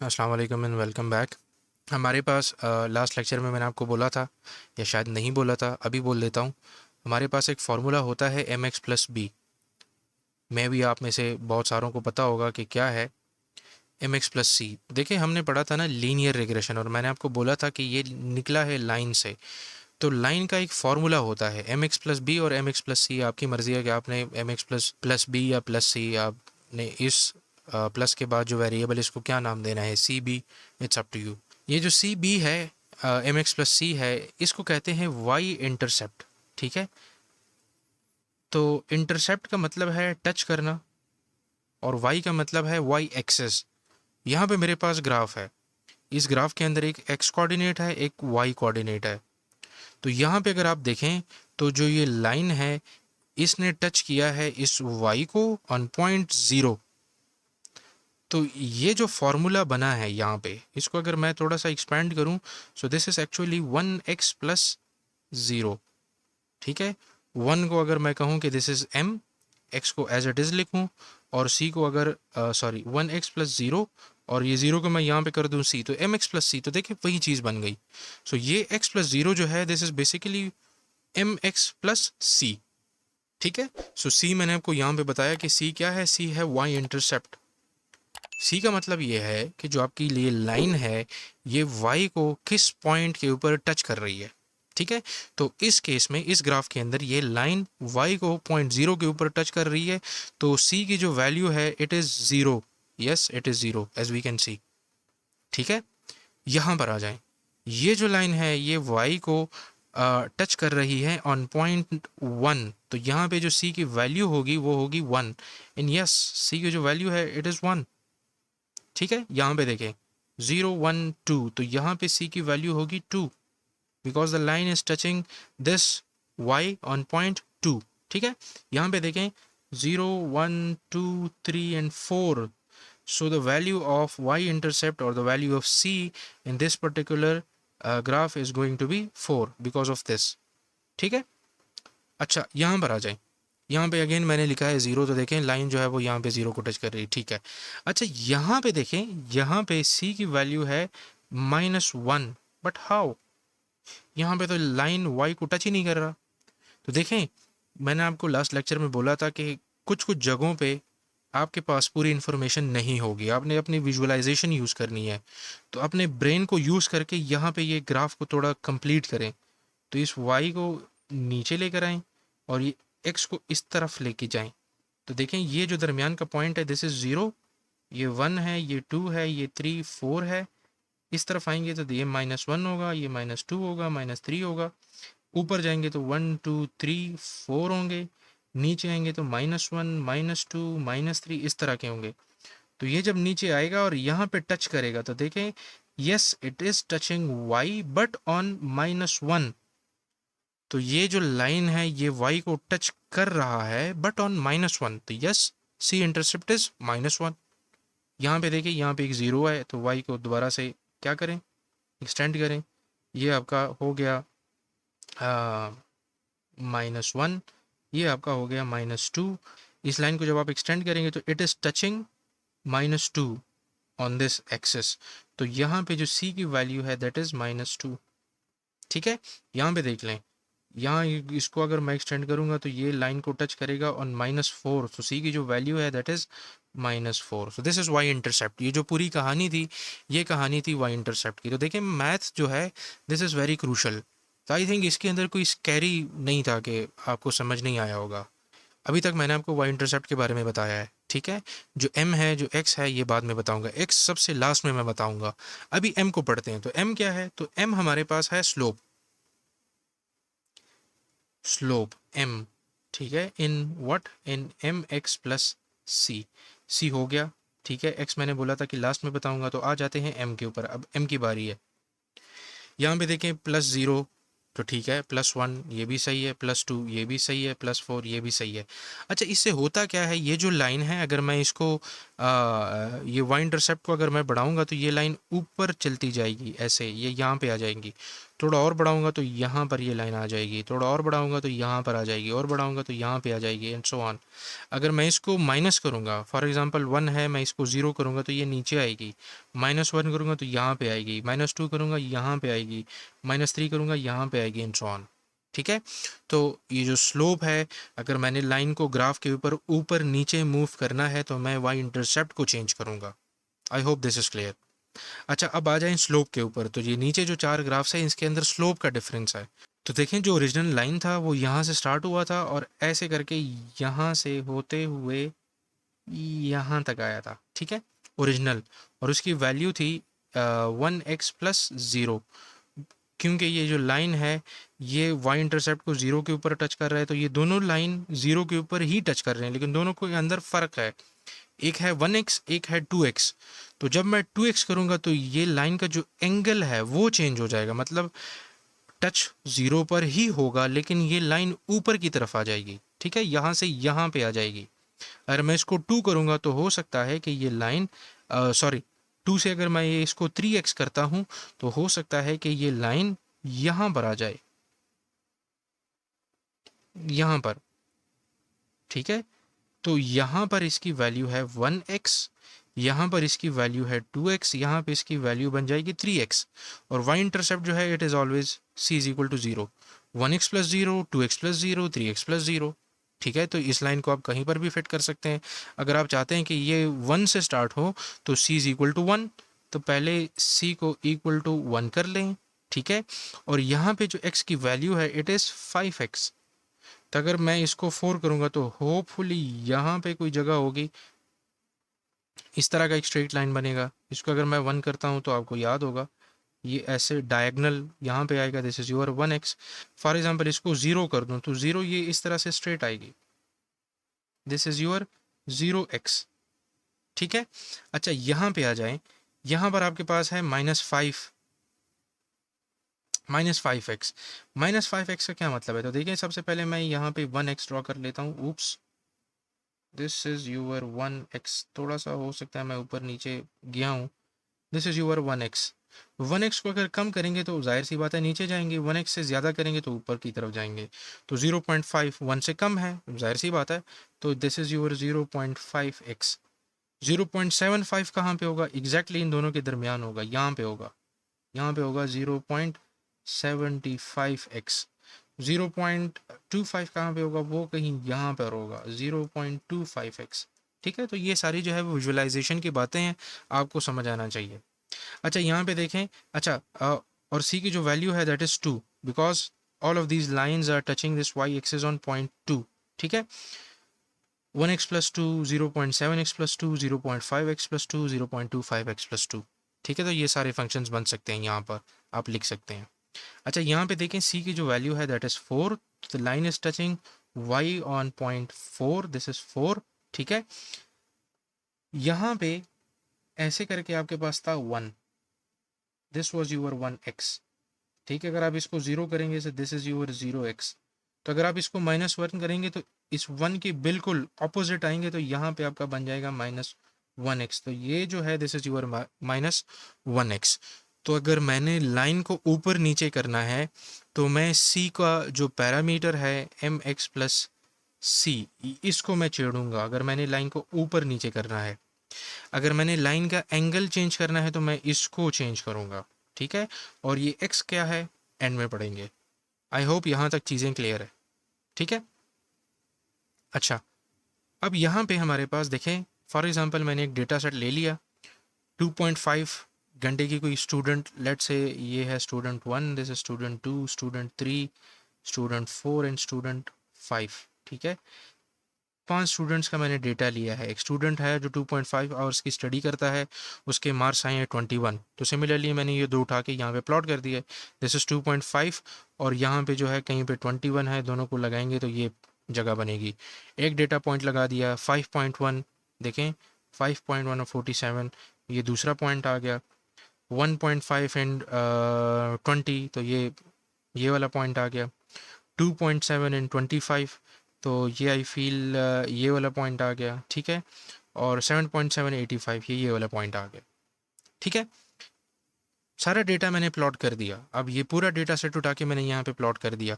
अस्सलाम वालेकुम and welcome back. हमारे पास लास्ट लेक्चर में मैंने आपको बोला था, या शायद नहीं बोला था, अभी बोल देता हूँ। हमारे पास एक फार्मूला होता है एम एक्स प्लस बी। मैं भी आप में से बहुत सारों को पता होगा कि क्या है एम एक्स प्लस सी। देखिए, हमने पढ़ा था ना लीनियर रिग्रेशन, और मैंने आपको बोला था कि ये निकला है लाइन से। तो लाइन का एक फार्मूला होता है एम एक्स प्लस बी और एम एक्स प्लस सी। आपकी मर्ज़ी है कि आपने M X plus plus B या प्लस सी, आपने इस प्लस के बाद जो वेरिएबल इसको क्या नाम देना है, C B, it's up to you. ये जो सी बी है, एम एक्स प्लस सी है, इसको कहते हैं वाई इंटरसेप्ट। ठीक है, तो इंटरसेप्ट का मतलब है टच करना, और वाई का मतलब है वाई एक्सेस। यहाँ पे मेरे पास ग्राफ है, इस ग्राफ के अंदर एक एक्स कोऑर्डिनेट है, एक वाई कोऑर्डिनेट है। तो यहाँ पे अगर आप देखें तो जो ये लाइन है, इसने टच किया है इस वाई को ऑन पॉइंट ज़ीरो। तो ये जो फॉर्मूला बना है यहाँ पे, इसको अगर मैं थोड़ा सा एक्सपेंड करूँ, so this is actually one x plus zero. ठीक है, वन को अगर मैं कहूँ कि दिस इज एम, एक्स को एज इट इज़ लिखूँ, और सी को अगर sorry one x plus zero, और ये ज़ीरो को मैं यहाँ पे कर दूँ सी, तो एम एक्स प्लस सी। तो देखिए वही चीज़ बन गई। सो ये एक्स प्लस ज़ीरो जो है, this is basically M X plus C. ठीक है, सो सी मैंने आपको यहाँ पे बताया कि सी क्या है, सी है वाई इंटरसेप्ट। सी का मतलब ये है कि जो आपकी ये लाइन है, ये वाई को किस पॉइंट के ऊपर टच कर रही है। ठीक है, तो इस केस में इस ग्राफ के अंदर ये लाइन वाई को पॉइंट ज़ीरो के ऊपर टच कर रही है। तो सी की जो वैल्यू है, it is zero. Yes, it is zero as we can see. ठीक है, यहाँ पर आ जाएं। ये जो लाइन है, ये वाई को टच कर रही है ऑन पॉइंट वन। तो यहाँ पे जो सी की वैल्यू होगी वो होगी वन। इन यस, सी की जो वैल्यू है, इट इज़ वन। ठीक है, यहाँ पे देखें, ज़ीरो वन टू, तो यहाँ पे सी की वैल्यू होगी two, because the line is touching this Y on point two. ठीक है, यहाँ पे देखें, zero one two three and four. So the value of y-intercept or the value of c in this particular graph is going to be 4 because of this. ठीक है, अच्छा यहाँ पर आ जाए। यहाँ पे अगेन मैंने लिखा है ज़ीरो, तो देखें लाइन जो है वो यहाँ पे ज़ीरो को टच कर रही है। ठीक है, अच्छा यहाँ पे देखें, यहाँ पे c की वैल्यू है -1, बट हाउ? यहाँ पे तो लाइन y को टच ही नहीं कर रहा। तो देखें, मैंने आपको लास्ट लेक्चर में बोला था कि कुछ कुछ जगहों पे आपके पास पूरी इन्फॉर्मेशन नहीं होगी, आपने अपनी विजुअलाइजेशन यूज़ करनी है। तो अपने ब्रेन को यूज़ करके यहाँ पे ये ग्राफ को थोड़ा कंप्लीट करें। तो इस वाई को नीचे लेकर आएँ, और ये एक्स को इस तरफ लेके जाएं। तो देखें, ये जो दरमियान का पॉइंट है, दिस इज़ ज़ीरो, ये वन है, ये टू है, ये थ्री फोर है। इस तरफ आएंगे तो ये -1 होगा, ये -2 होगा, -3 होगा। ऊपर जाएंगे तो 1 2 3 4 होंगे। नीचे आएंगे तो -1 -2 -3 इस तरह के होंगे। तो ये जब नीचे आएगा और यहाँ पे टच करेगा, तो देखें, yes it is touching Y but on -1। तो ये जो लाइन है, ये वाई को टच कर रहा है बट ऑन -1। तो यस, सी इंटरसेप्ट इज -1। यहाँ पे देखिए, यहाँ पे एक ज़ीरो है, तो वाई को दोबारा से क्या करें, एक्सटेंड करें। ये आपका हो गया -1, ये आपका हो गया -2। इस लाइन को जब आप एक्सटेंड करेंगे तो it is touching -2 on this axis. तो यहाँ पे जो सी की वैल्यू है, दैट इज़ -2। ठीक है, यहाँ पे देख लें, यहाँ इसको अगर मैं एक्सटेंड करूँगा तो ये लाइन को टच करेगा ऑन -4। तो सी की जो वैल्यू है, that is -4। So this is why intercept. ये जो पूरी कहानी थी, ये कहानी थी वाई इंटरसेप्ट की। तो देखिए, मैथ जो है, दिस इज़ वेरी क्रूशल। तो आई थिंक इसके अंदर कोई स्कैरी नहीं था कि आपको समझ नहीं आया होगा। अभी तक मैंने आपको वाई इंटरसेप्ट के बारे में बताया है। ठीक है, जो एम है, जो एक्स है, ये बाद में बताऊंगा, एक्स सबसे लास्ट में मैं बताऊंगा। अभी एम को पढ़ते हैं। तो एम क्या है? तो एम हमारे पास है स्लोप। स्लोप एम, ठीक है, in what, in M X plus C. C हो गया, ठीक है। एक्स मैंने बोला था कि लास्ट में बताऊंगा, तो आ जाते हैं एम के ऊपर। अब एम की बारी है। यहाँ पे देखें, +0 तो ठीक है, +1 ये भी सही है, +2 ये भी सही है, +4 ये भी सही है। अच्छा, इससे होता क्या है, ये जो लाइन है, अगर मैं इसको ये वाई इंटरसेप्ट को अगर मैं बढ़ाऊंगा, तो ये लाइन ऊपर चलती जाएगी, ऐसे ये यहाँ पे आ जाएंगी। थोड़ा और बढ़ाऊंगा तो यहाँ पर ये लाइन आ जाएगी, थोड़ा और बढ़ाऊंगा तो यहाँ पर आ जाएगी, और बढ़ाऊंगा तो यहाँ पे आ जाएगी, एंड सो ऑन। अगर मैं इसको माइनस करूँगा, फॉर एग्जांपल 1 है, मैं इसको 0 करूँगा तो ये नीचे आएगी, -1 करूँगा तो यहाँ पे आएगी, -2 करूँगा यहाँ पे आएगी, -3 करूँगा यहाँ पे आएगी, एंड सो ऑन। ठीक है। तो ये जो स्लोप है, अगर मैंने लाइन को ग्राफ के ऊपर ऊपर नीचे मूव करना है तो मैं वाई इंटरसेप्ट को चेंज करूँगा। I hope this is clear. अच्छा, अब आ जाएं स्लोप के ऊपर। तो ये नीचे जो 4 ग्राफ्स हैं इसके अंदर स्लोप का डिफरेंस है। तो देखें, जो ओरिजिनल लाइन था वो यहाँ से स्टार्ट हुआ था और ऐसे करके यहाँ से होते हुए यहाँ तक आया था। ठीक है, ओरिजिनल। और उसकी वैल्यू थी 1x+0। क्योंकि ये जो लाइन है ये वाई इंटरसेप्ट को 0 के ऊपर टच कर रहा है, तो ये दोनों लाइन 0 के ऊपर ही टच कर रहे हैं, लेकिन दोनों के अंदर फ़र्क है। एक है 1x, एक है 2x। तो जब मैं 2x करूँगा तो ये लाइन का जो एंगल है वो चेंज हो जाएगा, मतलब टच 0 पर ही होगा लेकिन ये लाइन ऊपर की तरफ आ जाएगी। ठीक है, यहाँ से यहाँ पे आ जाएगी। अगर मैं इसको 2 करूँगा तो हो सकता है कि ये लाइन, सॉरी, 2 से अगर मैं ये इसको 3x करता हूँ तो हो सकता है कि ये लाइन यहाँ पर आ जाए, यहाँ पर। ठीक है, तो यहाँ पर इसकी वैल्यू है 1x, यहाँ पर इसकी वैल्यू है 2x, यहाँ पे इसकी वैल्यू बन जाएगी 3x। और y इंटरसेप्ट जो है it is always c is equal to 0, 1x+0, 2x+0, 3x+0। ठीक है, तो इस लाइन को आप कहीं पर भी फिट कर सकते हैं। अगर आप चाहते हैं कि ये 1 से स्टार्ट हो तो c इज इक्वल टू 1, तो पहले c को इक्वल टू 1 कर लें। ठीक है, और यहाँ पे जो x की वैल्यू है इट इज़ 5x। तो अगर मैं इसको 4 करूँगा तो होपफुली यहाँ पे कोई जगह होगी, इस तरह का एक स्ट्रेट लाइन बनेगा। इसको अगर मैं 1 करता हूँ तो आपको याद होगा ये ऐसे डायगनल यहाँ पे आएगा, this is your 1x। For example इसको 0 कर दूँ तो 0 ये इस तरह से स्ट्रेट आएगी, दिस इज योर 0x। ठीक है। अच्छा, यहाँ पे आ जाएं, यहाँ पर आपके पास है -5, -5x। -5x का क्या मतलब है? तो देखिए, सबसे पहले मैं यहाँ पे 1x ड्रॉ कर लेता हूँ। Oops, this is your 1x। थोड़ा सा हो सकता है मैं ऊपर नीचे गया हूँ। This is your 1x। 1x को अगर कम करेंगे तो जाहिर सी बात है नीचे जाएंगे, 1x से ज़्यादा करेंगे तो ऊपर की तरफ जाएंगे। तो 0.5 1 से कम है, जाहिर सी बात है, तो दिस इज यूर 0.5x। 0.75 कहाँ पे होगा? एग्जैक्टली इन दोनों के दरमियान होगा, यहाँ पे होगा, यहाँ पे होगा 0.75x। 0.25 कहाँ पे होगा? वो कहीं यहाँ पर होगा, 0.25x। ठीक है, तो ये सारी जो है वो विजुअलाइजेशन की बातें हैं, आपको समझ आना चाहिए। अच्छा, यहाँ पे देखें। अच्छा, और सी की जो वैल्यू है that is 2, because all of these lines are touching this Y axis on point 2। ठीक है, 1x+2, 0.7x+2, 0.5x+2, 0.25x+2। ठीक है, तो ये सारे फंक्शंस बन सकते हैं, यहाँ पर आप लिख सकते हैं। अच्छा, यहाँ पे देखें, सी की जो वैल्यू है that is 4, the line is touching Y on point 4, this is 4। ठीक है, यहाँ पे ऐसे करके आपके पास था 1, दिस वॉज यूर 1x। ठीक है, अगर आप इसको 0 करेंगे तो दिस इज यूर 0x। तो अगर आप इसको -1 करेंगे तो इस 1 के बिल्कुल ऑपोजिट आएंगे, तो यहाँ पे आपका बन जाएगा -1x। तो ये जो है दिस इज यूर -1x। तो अगर मैंने लाइन को ऊपर नीचे करना है तो मैं c का जो पैरामीटर है mx+c, इसको मैं छेड़ूंगा अगर मैंने लाइन को ऊपर नीचे करना है। अगर मैंने लाइन का एंगल चेंज करना है तो मैं इसको चेंज करूँगा। ठीक है, और ये x क्या है एंड में पढ़ेंगे। आई होप यहाँ तक चीज़ें क्लियर है। ठीक है। अच्छा, अब यहाँ पे हमारे पास देखें, फॉर एग्जांपल मैंने एक डेटा सेट ले लिया, 2.5 घंटे की कोई स्टूडेंट, लेट से ये है student 1, this is student 2, student 3, student 4 and student 5। ठीक है, 5 स्टूडेंट्स का मैंने डेटा लिया है। एक स्टूडेंट है जो 2.5 आवर्स की स्टडी करता है, उसके मार्क्स आए हैं 21। तो सिमिलरली मैंने ये दो उठा के यहाँ पे प्लॉट कर दिया है, दिस इज़ 2.5 और यहाँ पे जो है कहीं पे 21 है, दोनों को लगाएंगे तो ये जगह बनेगी। एक डेटा पॉइंट लगा दिया 5.1, देखें 5.1 और 47, ये दूसरा पॉइंट आ गया। 1.5 एंड 20, तो ये वाला पॉइंट आ गया। 2.7 एंड 25, तो ये आई फील ये वाला पॉइंट आ गया। ठीक है, और 7.7 85, ये वाला पॉइंट आ गया। ठीक है, सारा डेटा मैंने प्लॉट कर दिया। अब ये पूरा डेटा सेट उठा के मैंने यहाँ पे प्लॉट कर दिया।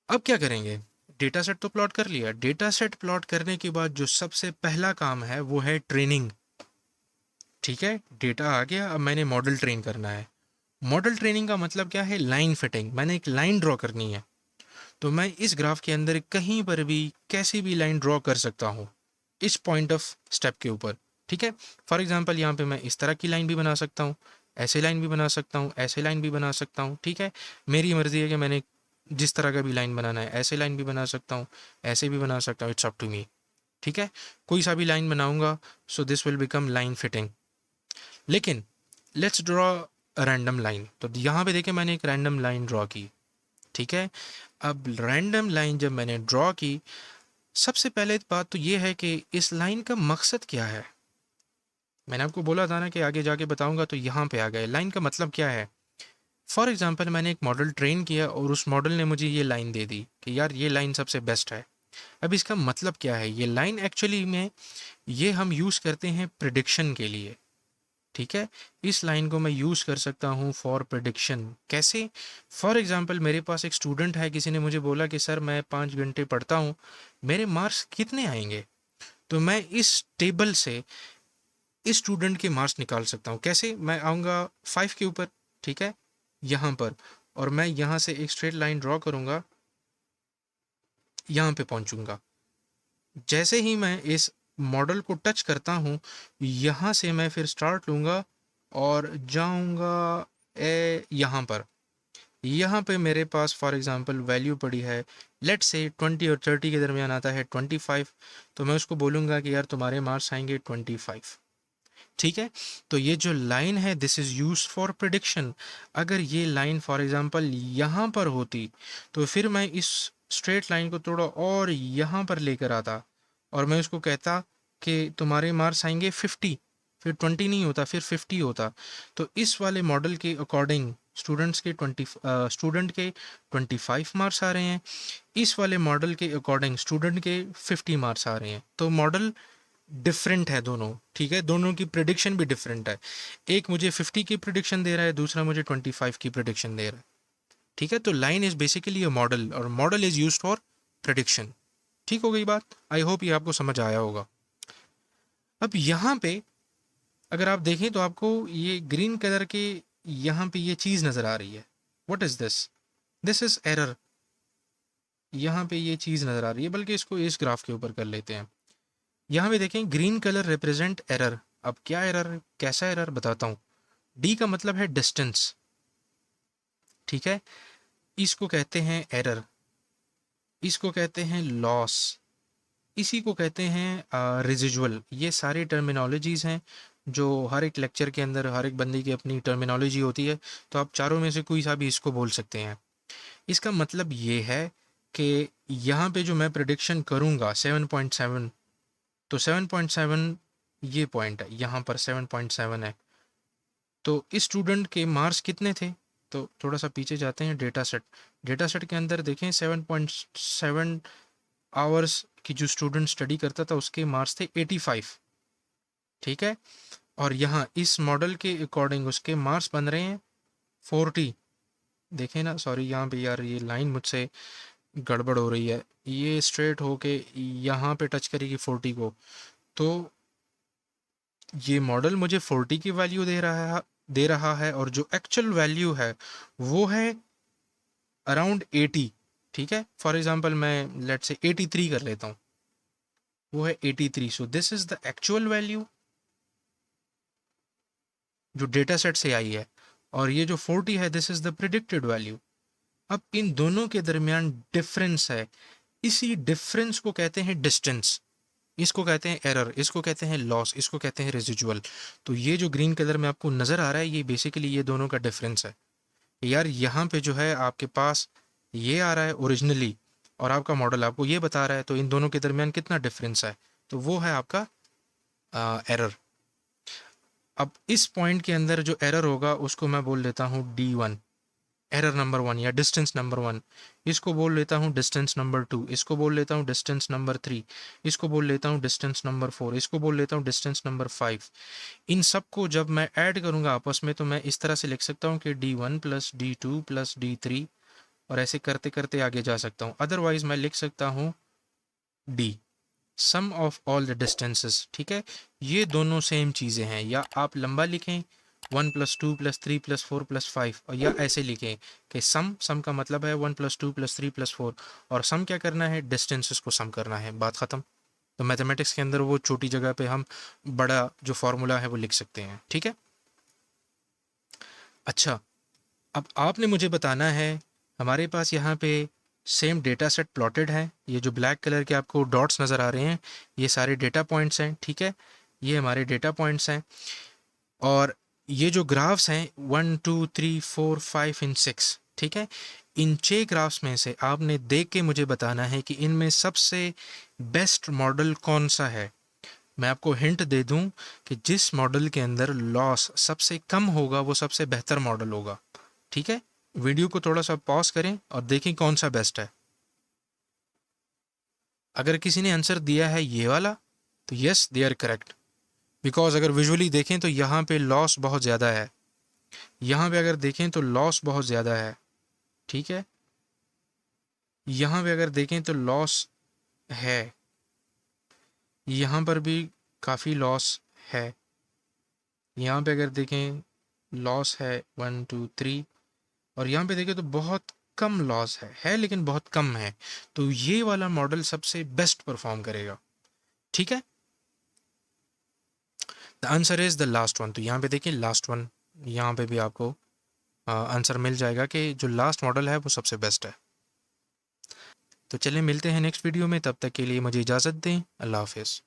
अब क्या करेंगे? डेटा सेट तो प्लॉट कर लिया। डेटा सेट प्लॉट करने के बाद जो सबसे पहला काम है वो है ट्रेनिंग। ठीक है, डेटा आ गया, अब मैंने मॉडल ट्रेन करना है। मॉडल ट्रेनिंग का मतलब क्या है? Line fitting. मैंने एक लाइन ड्रॉ करनी है, तो मैं इस ग्राफ के अंदर कहीं पर भी कैसी भी लाइन ड्रॉ कर सकता हूँ इस पॉइंट ऑफ स्टेप के ऊपर। ठीक है, फॉर एग्जांपल यहाँ पे मैं इस तरह की लाइन भी बना सकता हूँ, ऐसे लाइन भी बना सकता हूँ, ऐसे लाइन भी बना सकता हूँ। ठीक है, मेरी मर्जी है कि मैंने जिस तरह का भी लाइन बनाना है, ऐसे लाइन भी बना सकता हूँ, ऐसे भी बना सकता हूँ, इट्स अप टू मी। ठीक है, कोई सा भी लाइन बनाऊंगा, so this will become line fitting. लेकिन लेट्स ड्रॉ रैंडम लाइन। तो यहाँ पे देखें, मैंने एक रैंडम लाइन ड्रॉ की। ठीक है, अब रैंडम लाइन जब मैंने ड्रॉ की, सबसे पहले बात तो ये है कि इस लाइन का मकसद क्या है। मैंने आपको बोला था ना कि आगे जाके बताऊंगा, तो यहाँ पे आ गए। लाइन का मतलब क्या है? फॉर एग्जांपल मैंने एक मॉडल ट्रेन किया और उस मॉडल ने मुझे ये लाइन दे दी कि यार ये लाइन सबसे बेस्ट है। अब इसका मतलब क्या है? ये लाइन एक्चुअली में ये हम यूज़ करते हैं प्रिडिक्शन के लिए। ठीक है, इस लाइन को मैं यूज़ कर सकता हूँ फॉर प्रिडिक्शन। कैसे? फॉर एग्जांपल मेरे पास एक स्टूडेंट है, किसी ने मुझे बोला कि सर मैं 5 घंटे पढ़ता हूँ, मेरे मार्क्स कितने आएंगे? तो मैं इस टेबल से इस स्टूडेंट के मार्क्स निकाल सकता हूँ। कैसे? मैं आऊँगा 5 के ऊपर, ठीक है, यहाँ पर, और मैं यहाँ से एक स्ट्रेट लाइन ड्रॉ करूँगा, यहाँ पे पहुँचूँगा। जैसे ही मैं इस मॉडल को टच करता हूँ, यहाँ से मैं फिर स्टार्ट लूँगा और जाऊँगा यहाँ पर। यहाँ पे मेरे पास फॉर एग्जांपल वैल्यू पड़ी है, लेट्स से 20 और 30 के दरमियान आता है 25। तो मैं उसको बोलूँगा कि यार तुम्हारे मार्क्स आएंगे 25। ठीक है, तो ये जो लाइन है this is use for prediction. अगर ये लाइन फॉर एग्जांपल यहाँ पर होती, तो फिर मैं इस स्ट्रेट लाइन को थोड़ा और यहाँ पर लेकर आता और मैं उसको कहता कि तुम्हारे मार्क्स आएंगे 50। फिर 20 नहीं होता, फिर 50 होता। तो इस वाले मॉडल के अकॉर्डिंग स्टूडेंट के 25 मार्क्स आ रहे हैं, इस वाले मॉडल के अकॉर्डिंग स्टूडेंट के 50 मार्क्स आ रहे हैं। तो मॉडल डिफरेंट है दोनों। ठीक है, दोनों की प्रिडिक्शन भी डिफरेंट है। एक मुझे 50 की प्रिडिक्शन दे रहा है, दूसरा मुझे 25 की प्रिडिक्शन दे रहा है। ठीक है, तो line is basically a model और model is used for prediction. ठीक हो गई बात? आई होप ये आपको समझ आया होगा। अब यहाँ पे अगर आप देखें तो आपको ये ग्रीन कलर के यहाँ पे ये चीज़ नज़र आ रही है। What is this? This is error. यहाँ पे ये चीज़ नज़र आ रही है, बल्कि इसको इस ग्राफ के ऊपर कर लेते हैं। यहाँ पे देखें ग्रीन कलर रिप्रेजेंट एरर। अब क्या एरर, कैसा एरर, बताता हूँ। डी का मतलब है डिस्टेंस। ठीक है, इसको कहते हैं एरर, इसको कहते हैं लॉस, इसी को कहते हैं रेजिजुअल। ये सारी टर्मिनोलॉजीज़ हैं जो हर एक लेक्चर के अंदर हर एक बंदे की अपनी टर्मिनोलॉजी होती है। तो आप चारों में से कोई सा भी इसको बोल सकते हैं। इसका मतलब ये है कि यहाँ पे जो मैं प्रिडिक्शन करूँगा 7.7, तो 7.7 ये पॉइंट है, यहाँ पर 7.7 है। तो इस स्टूडेंट के मार्क्स कितने थे? तो थोड़ा सा पीछे जाते हैं। डेटा सेट, डेटा सेट के अंदर देखें 7.7 आवर्स की जो स्टूडेंट स्टडी करता था उसके मार्क्स थे 85। ठीक है, और यहाँ इस मॉडल के अकॉर्डिंग उसके मार्क्स बन रहे हैं 40। देखें ना, सॉरी यहाँ पे यार ये लाइन मुझसे गड़बड़ हो रही है, ये स्ट्रेट होके यहाँ पे टच करेगी 40 को। तो ये मॉडल मुझे 40 की वैल्यू दे रहा है और जो एक्चुअल वैल्यू है वो है अराउंड 80। ठीक है, फॉर एग्जांपल मैं लेट से 83 कर लेता हूँ, वो है 83। So this is the actual value जो डेटा सेट से आई है, और ये जो 40 है this is the predicted value. अब इन दोनों के दरमियान डिफरेंस है, इसी डिफरेंस को कहते हैं डिस्टेंस, इसको कहते हैं एरर, इसको कहते हैं लॉस, इसको कहते हैं रेजिजुअल। तो ये जो ग्रीन कलर में आपको नज़र आ रहा है ये बेसिकली ये दोनों का डिफरेंस है। यार यहाँ पे जो है आपके पास ये आ रहा है ओरिजिनली और आपका मॉडल आपको ये बता रहा है, तो इन दोनों के दरमियान कितना डिफरेंस है? तो वो है आपका एरर। अब इस पॉइंट के अंदर जो एरर होगा उसको मैं बोल देता हूँ D1। एरर नंबर 1 या डिस्टेंस नंबर 1, इसको बोल लेता हूँ डिस्टेंस नंबर 2, इसको बोल लेता हूँ डिस्टेंस नंबर 3, इसको बोल लेता हूँ डिस्टेंस नंबर 4, इसको बोल लेता हूँ डिस्टेंस नंबर 5। इन सबको जब मैं ऐड करूँगा आपस में तो मैं इस तरह से लिख सकता हूँ कि D1 plus D2 plus D3, और ऐसे करते करते आगे जा सकता हूँ। अदरवाइज मैं लिख सकता हूँ D, sum of all the distances. ठीक है, ये दोनों सेम चीज़ें हैं, या आप लंबा लिखें 1 + 2 + 3 + 4 + 5, और या ऐसे लिखें कि सम का मतलब है 1 + 2 + 3 + 4, और सम क्या करना है, डिस्टेंसेस को सम करना है, बात ख़त्म। तो मैथमेटिक्स के अंदर वो छोटी जगह पे हम बड़ा जो फॉर्मूला है वो लिख सकते हैं। ठीक है, अच्छा, अब आपने मुझे बताना है, हमारे पास यहाँ पे सेम डेटा सेट प्लॉटेड है, ये जो ब्लैक कलर के आपको डॉट्स नज़र आ रहे हैं ये सारे डेटा पॉइंट्स हैं। ठीक है, ये हमारे डेटा पॉइंट्स हैं, और ये जो ग्राफ्स हैं 1 2 3 4 5 एंड 6, ठीक है, इन 6 ग्राफ्स में से आपने देख के मुझे बताना है कि इनमें सबसे बेस्ट मॉडल कौन सा है। मैं आपको हिंट दे दूं कि जिस मॉडल के अंदर लॉस सबसे कम होगा वो सबसे बेहतर मॉडल होगा। ठीक है, वीडियो को थोड़ा सा पॉज करें और देखें कौन सा बेस्ट है। अगर किसी ने आंसर दिया है ये वाला तो yes they are correct, because अगर विजुअली देखें तो यहाँ पे लॉस बहुत ज़्यादा है, यहाँ पे अगर देखें तो लॉस बहुत ज़्यादा है। ठीक है, यहाँ पे अगर देखें तो लॉस है, यहाँ पर भी काफ़ी लॉस है, यहाँ पे अगर देखें लॉस है 1 2 3, और यहाँ पे देखें तो बहुत कम लॉस है लेकिन बहुत कम है, तो ये वाला मॉडल सबसे बेस्ट परफॉर्म करेगा। ठीक है, the answer is the last one. तो यहाँ पे देखिए लास्ट वन, यहाँ पे भी आपको आंसर मिल जाएगा कि जो लास्ट मॉडल है वो सबसे बेस्ट है। तो चलिए मिलते हैं नेक्स्ट वीडियो में, तब तक के लिए मुझे इजाज़त दें, अल्लाह हाफिज़।